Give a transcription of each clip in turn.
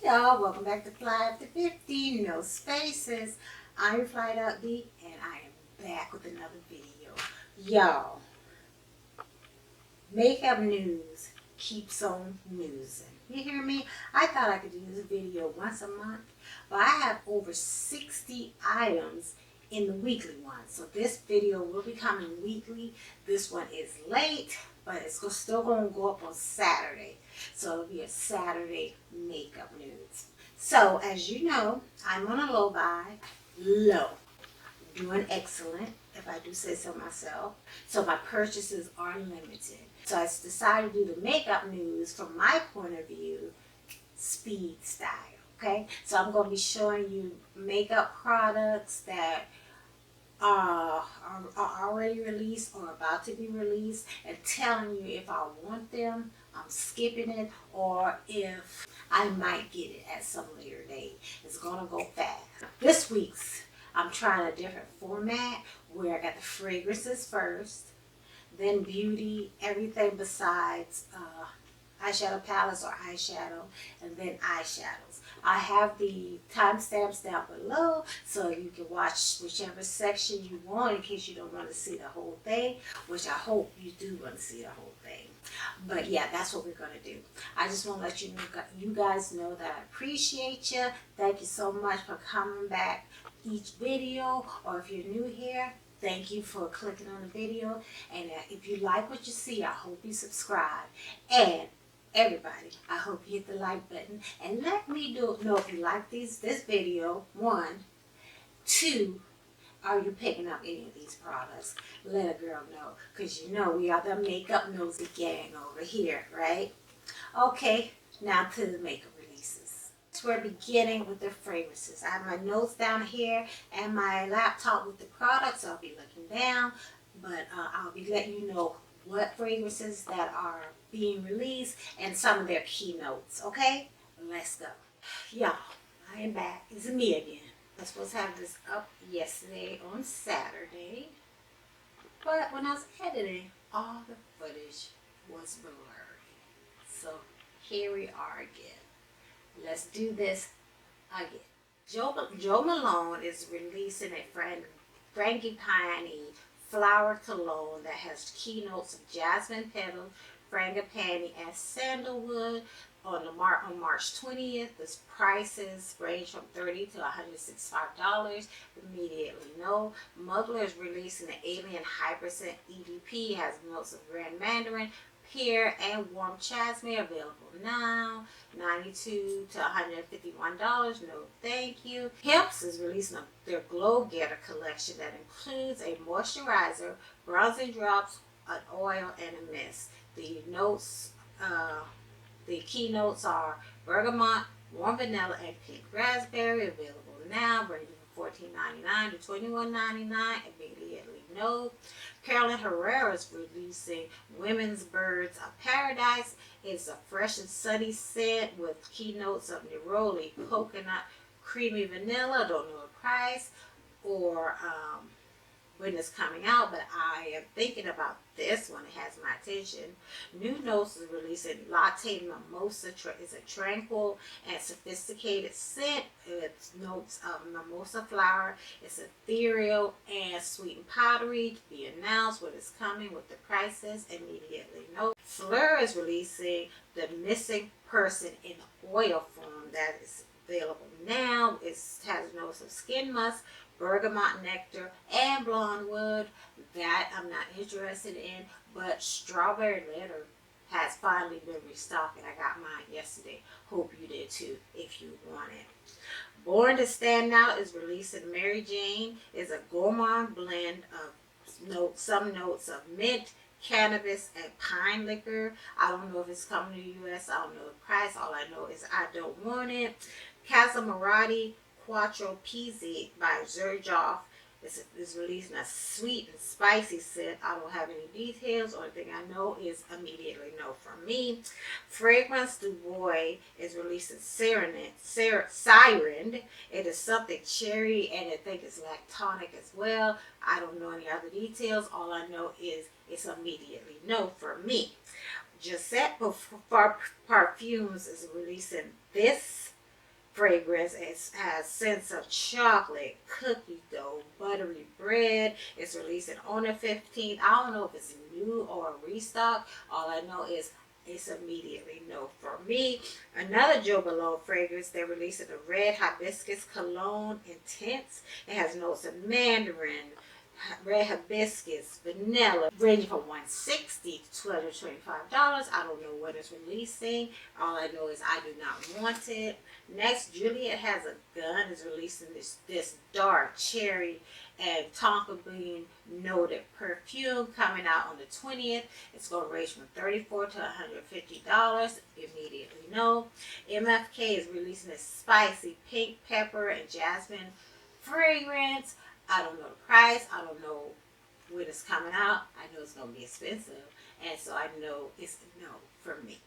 y'all, welcome back to FlyafterFifty, no spaces. I'm FlyafterFifty and I am back with another video. Y'all, makeup news keeps on newsing. You hear me? I thought I could do this video once a month, but I have over 60 items in the weekly one. So this video will be coming weekly. This one is late, but it's still going to go up on Saturday. So it'll be a Saturday makeup news. So as you know, I'm on a low buy. Low. Doing excellent, if I do say so myself. So my purchases are limited. So I decided to do the makeup news from my point of view, speed style. Okay? So I'm going to be showing you makeup products that are already released or about to be released and telling you if I want them, I'm skipping it, or if I might get it at some later date. It's going to go fast. This week's, I'm trying a different format where I got the fragrances first, then beauty, everything besides eyeshadow palettes or eyeshadow, and then eyeshadows. I have the timestamps down below so you can watch whichever section you want in case you don't want to see the whole thing, which I hope you do want to see the whole thing. But yeah, that's what we're going to do. I just want to let you guys know that I appreciate you. Thank you so much for coming back each video, or if you're new here, thank you for clicking on the video. And if you like what you see, I hope you subscribe. And everybody, I hope you hit the like button and let me know if you like this video. 1, 2, are you picking up any of these products? Let a girl know, because you know we are the makeup nosy gang over here, right? Okay, now to the makeup releases. We're beginning with the fragrances. I have my notes down here and my laptop with the products. I'll be looking down, but I'll be letting you know what fragrances that are being released and some of their keynotes. Okay, let's go. Y'all, I am back. It's me again. I was supposed to have this up yesterday on Saturday, but when I was editing, all the footage was blurry. So here we are again. Let's do this again. Joe Malone is releasing a frangipani flower cologne that has keynotes of jasmine petal, frangipani, and sandalwood on March 20th. This prices range from $30 to $165. Immediately know. Mugler is releasing the Alien Hyperscent EDP. Has notes of Grand Mandarin, pear, and warm jasmine. Available now. $92 to $151. No thank you. Hemp's is releasing their Glow Getter collection that includes a moisturizer, bronzing drops, an oil, and a mist. The notes, the keynotes are bergamot, warm vanilla, and pink raspberry. Available now, ranging from $14.99 to $21.99. Immediately know. Carolyn Herrera is releasing Women's Birds of Paradise. It's a fresh and sunny scent with keynotes of neroli, coconut, creamy vanilla. Don't know the price or when it's coming out, but I am thinking about this one. It has my attention. New Notes is releasing Latte Mimosa. It's a tranquil and sophisticated scent. It's notes of mimosa flower. It's ethereal and sweet and powdery. To be announced when it's coming with the prices. Immediately know. Fleur is releasing the Missing Person in oil form that is available now. It has notes of skin musk, bergamot nectar, and blonde wood. That I'm not interested in, but strawberry letter has finally been restocked, and I got mine yesterday. Hope you did too if you want it. Born to Stand Out is releasing Mary Jane. Is a gourmand blend of some notes of mint, cannabis, and pine liquor. I don't know if it's coming to the U.S. I don't know the price. All I know is I don't want it. Casamarati Quattro Pizzi by Xerjoff is releasing a sweet and spicy scent. I don't have any details. Only thing I know is immediately no from me. Fragrance Du Bois is releasing Siren. It is something cherry, and I think it's lactonic as well. I don't know any other details. All I know is it's immediately no for me. Giuseppe Parfums is releasing this fragrance. It has scents of chocolate, cookie dough, buttery bread. It's releasing on the 15th. I don't know if it's new or a restock. All I know is it's immediately no for me. Another Joe Malone fragrance, they're releasing a red hibiscus cologne intense. It has notes of mandarin, red hibiscus, vanilla, ranging from $160 to $225. I don't know when it's releasing. All I know is I do not want it. Next, Juliet Has a Gun is releasing this dark cherry and tonka bean noted perfume coming out on the 20th. It's going to range from $34 to $150. Immediately no. MFK is releasing a spicy pink pepper and jasmine fragrance. I don't know the price. I don't know when it's coming out. I know it's going to be expensive. And so I know it's a no for me.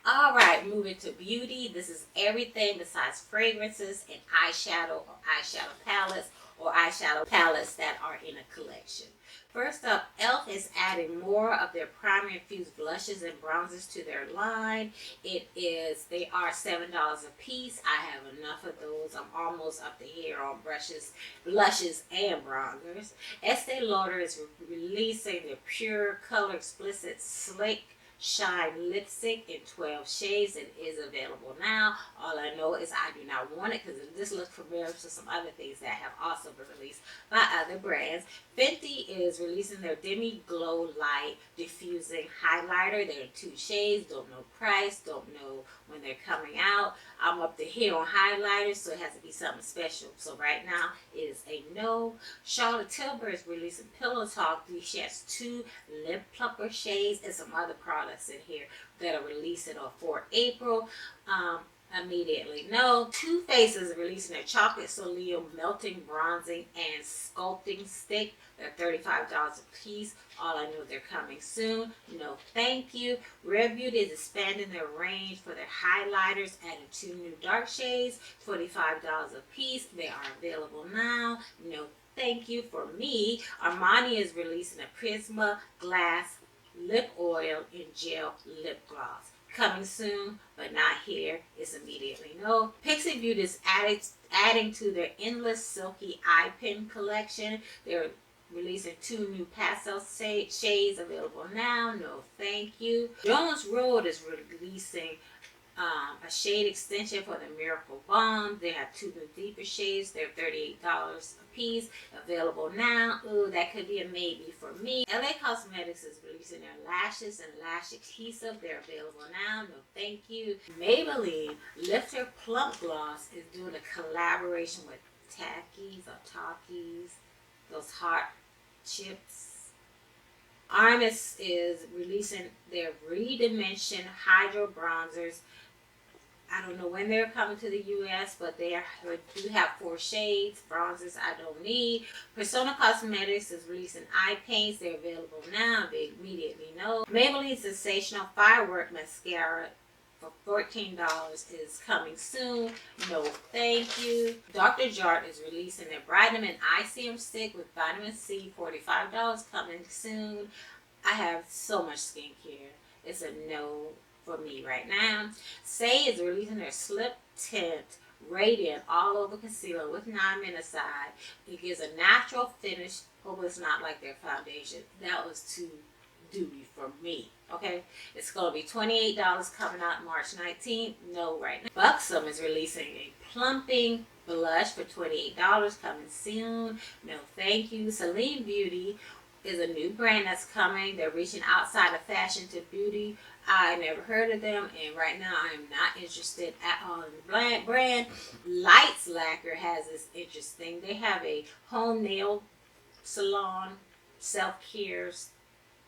All right, moving to beauty. This is everything besides fragrances and eyeshadow or eyeshadow palettes or eyeshadow palettes that are in a collection. First up, e.l.f. is adding more of their primer infused blushes and bronzers to their line. They are $7 a piece. I have enough of those. I'm almost up to here on blushes and bronzers. Estee Lauder is releasing their pure color explicit slick shine lipstick in 12 shades. It is available now. All I know is I do not want it because this looks familiar to some other things that have also been released by other brands. Fenty is releasing their Demi Glow Light Diffusing Highlighter. They're in 2 shades. Don't know price. Don't know when they're coming out. I'm up to here on highlighters, so it has to be something special. So right now it is a no. Charlotte Tilbury is releasing Pillow Talk. She has 2 lip plumper shades and some other products in here that are releasing for April. Immediately no. Too Faced is releasing their Chocolate Soleil Melting Bronzing and Sculpting Stick. They're $35 a piece. All I know they're coming soon. No thank you. Rare Beauty is expanding their range for their highlighters, adding 2 new dark shades, $25 a piece. They are available now. No thank you for me. Armani is releasing a Prisma Glass Lip Oil in Gel Lip Gloss. Coming soon, but not here. It's immediately no. Pixie Beauty is adding to their Endless Silky Eye Pen collection. They're releasing 2 new pastel shades available now. No thank you. Jones Road is releasing a shade extension for the Miracle Balm. They have 2 new deeper shades. They're $38 a piece. Available now. Ooh, that could be a maybe for me. LA Cosmetics is releasing their lashes and lash adhesive. They're available now. No thank you. Maybelline Lifter Plump Gloss is doing a collaboration with Takis, those hot chips. Armis is releasing their Redimension Hydro Bronzers. I don't know when they're coming to the U.S., but they do have 4 shades. Bronzers I don't need. Persona Cosmetics is releasing eye paints. They're available now. They immediately know. Maybelline Sensational Firework Mascara for $14 is coming soon. No thank you. Dr. Jart is releasing their Vitamin Eye Serum Stick with Vitamin C, $45 coming soon. I have so much skincare. It's a no for me right now. Say is releasing their Slip Tint Radiant All Over Concealer with niacinamide. It gives a natural finish. Hope it's not like their foundation. That was too dewy for me. Okay, it's going to be $28 coming out March 19th. No, right now. Buxom is releasing a plumping blush for $28 coming soon. No, thank you. Celine Beauty is a new brand that's coming. They're reaching outside of fashion to beauty. I never heard of them, and right now I am not interested at all in the brand. Lights Lacquer has this interesting. They have a home nail salon self-care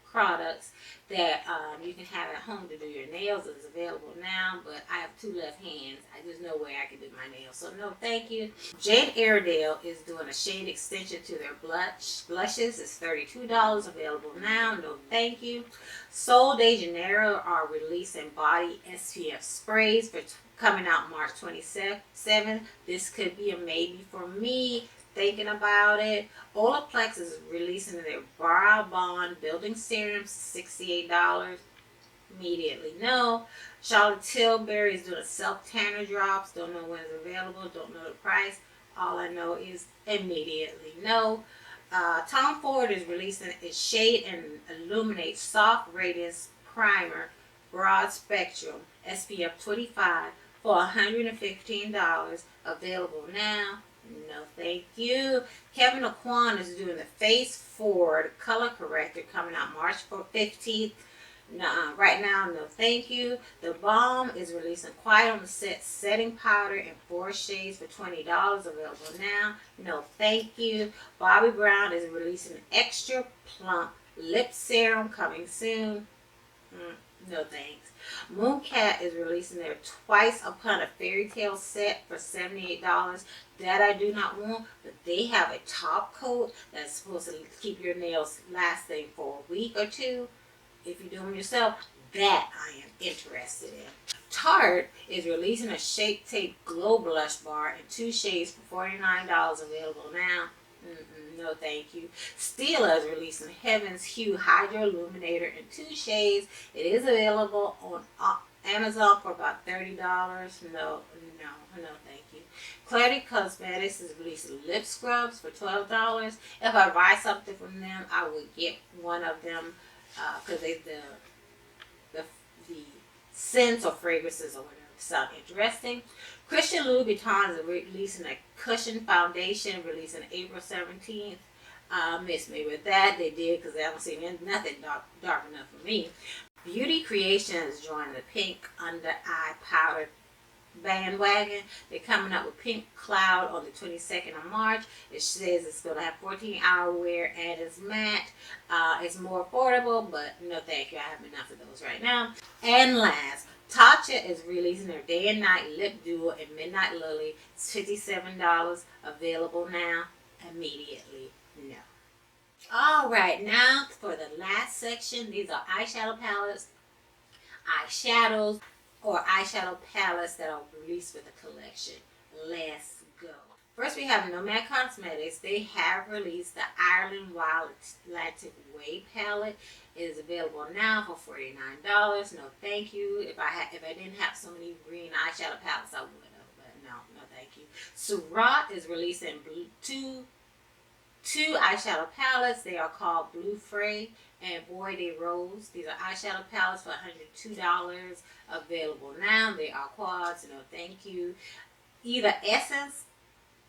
products that you can have at home to do your nails. Is available now, but I have 2 left hands. There's no way I can do my nails, so no thank you. Jade Airedale is doing a shade extension to their blushes. It's $32 available now. No thank you. Sol de Janeiro are releasing body SPF sprays for coming out March 27th. This could be a maybe for me. Thinking about it. Olaplex is releasing their Brow Bond Building Serums, $68. Immediately no. Charlotte Tilbury is doing self-tanner drops. Don't know when it's available. Don't know the price. All I know is immediately no. Tom Ford is releasing its Shade and Illuminate Soft Radiance Primer Broad Spectrum SPF 25 for $115. Available now. No, thank you. Kevin Aquan is doing the Face Forward Color Corrector coming out March 15th. Right now, no thank you. The Balm is releasing Quiet on the Set Setting Powder in 4 shades for $20. Available now. No thank you. Bobbi Brown is releasing Extra Plump Lip Serum coming soon. No thanks. Mooncat is releasing their Twice Upon a Fairy Tale set for $78. That I do not want, but they have a top coat that's supposed to keep your nails lasting for a week or two. If you do them yourself, that I am interested in. Tarte is releasing a Shape Tape Glow Blush Bar in 2 shades for $49. Available now. No thank you. Stila is releasing Heaven's Hue Hydro Illuminator in 2 shades. It is available on Amazon for about $30. No thank you. Clarity Cosmetics is releasing lip scrubs for $12. If I buy something from them, I would get one of them because the scents or fragrances or whatever sound interesting. Christian Louboutin is releasing a Cushion Foundation, releasing April 17th. Miss me with that. They did because I haven't seen nothing dark enough for me. Beauty Creations joined the Pink Under Eye Powder bandwagon. They're coming up with Pink Cloud on the 22nd of March. It says it's going to have 14-hour wear and it's matte. It's more affordable, but no thank you. I have enough of those right now. And last, Tatcha is releasing their Day and Night Lip Duo in Midnight Lily. It's $57. Available now. Immediately no. Alright, now for the last section. These are eyeshadow palettes, eyeshadows, or eyeshadow palettes that are released with the collection. Let's go. First we have Nomad Cosmetics. They have released the Ireland Wild Atlantic Way palette. It is available now for $49. No thank you. If I didn't have so many green eyeshadow palettes, I would have, but no thank you. Surat is releasing two eyeshadow palettes. They are called Blue Fray and Boy de Rose. These are eyeshadow palettes for $102. Available now. They are quads. No thank you. Either Essence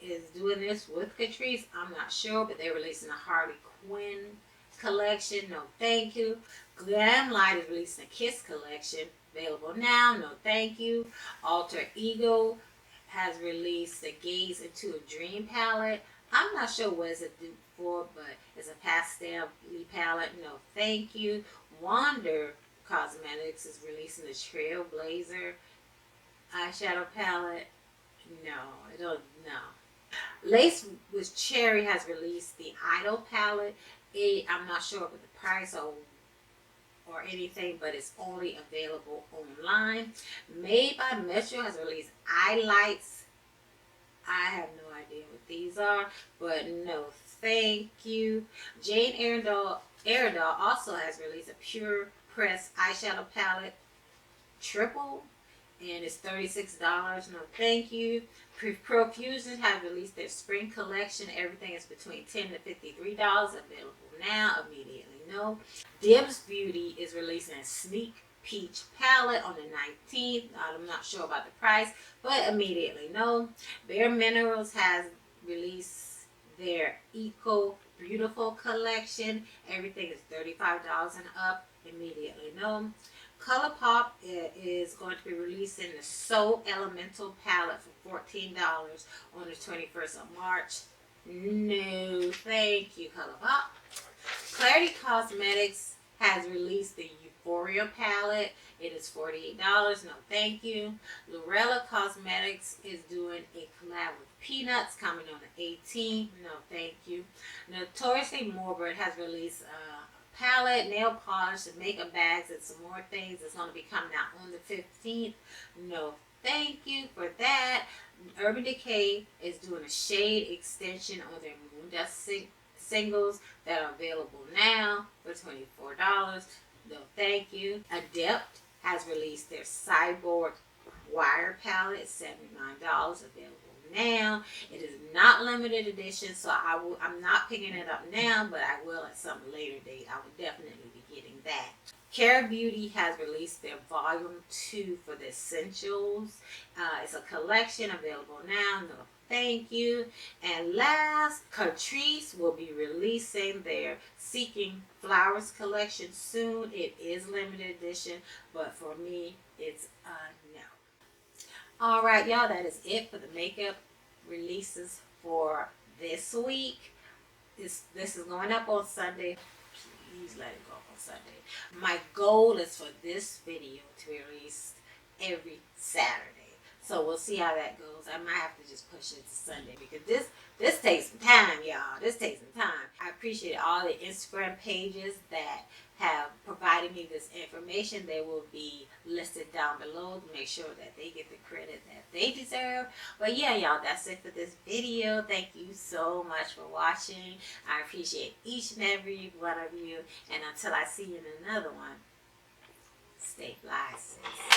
is doing this with Catrice. I'm not sure, but they're releasing a Harley Quinn collection. No thank you. Glam Light is releasing a Kiss collection. Available now. No thank you. Alter Ego has released the Gaze Into a Dream palette. I'm not sure what it's for, but it's a pastel palette. No thank you. Wander Cosmetics is releasing the Trailblazer eyeshadow palette. No, I don't know. Lace with Cherry has released the Idol palette. I'm not sure about the price or anything, but it's only available online. Made by Metro has released eye lights. I have no idea what these are, but no thank you. Jane Iredale also has released a Pure Press eyeshadow palette, triple, and it's $36. No thank you. Profusion has released their spring collection. Everything is between $10 to $53. Available now. Immediately no. Dibs Beauty is releasing a Sneak Peach palette on the 19th. I'm not sure about the price, but immediately no. Bare Minerals has released their Eco Beautiful collection. Everything is $35 and up. Immediately no. ColourPop is going to be releasing the So Elemental palette for $14 on the 21st of March. No thank you, ColourPop. Clarity Cosmetics has released the Euphoria palette. It is $48. No thank you. Loreal Cosmetics is doing a collab with Peanuts coming on the 18th. No thank you. Notoriously Morbid has released palette, nail polish, and makeup bags, and some more things that's going to be coming out on the 15th. No thank you for that. Urban Decay is doing a shade extension on their Moondust singles that are available now for $24. No thank you. Adept has released their Cyborg Wire Palette, $79, available now. It is not limited edition, so I'm not picking it up now, but I will at some later date. I will definitely be getting that. Care Beauty has released their volume 2 for the Essentials. It's a collection available now. No, thank you. And last, Catrice will be releasing their Seeking Flowers collection soon. It is limited edition, but for me, it's a no. All right, y'all, that is it for the makeup releases for this week. This is going up on Sunday. Please let it go up on Sunday. My goal is for this video to be released every Saturday. So we'll see how that goes. I might have to just push it to Sunday because this takes some time, y'all. This takes some time. I appreciate all the Instagram pages that have provided me this information. They will be listed down below to make sure that they get the credit that they deserve. But yeah, y'all, that's it for this video. Thank you so much for watching. I appreciate each and every one of you. And until I see you in another one, stay fly, sis.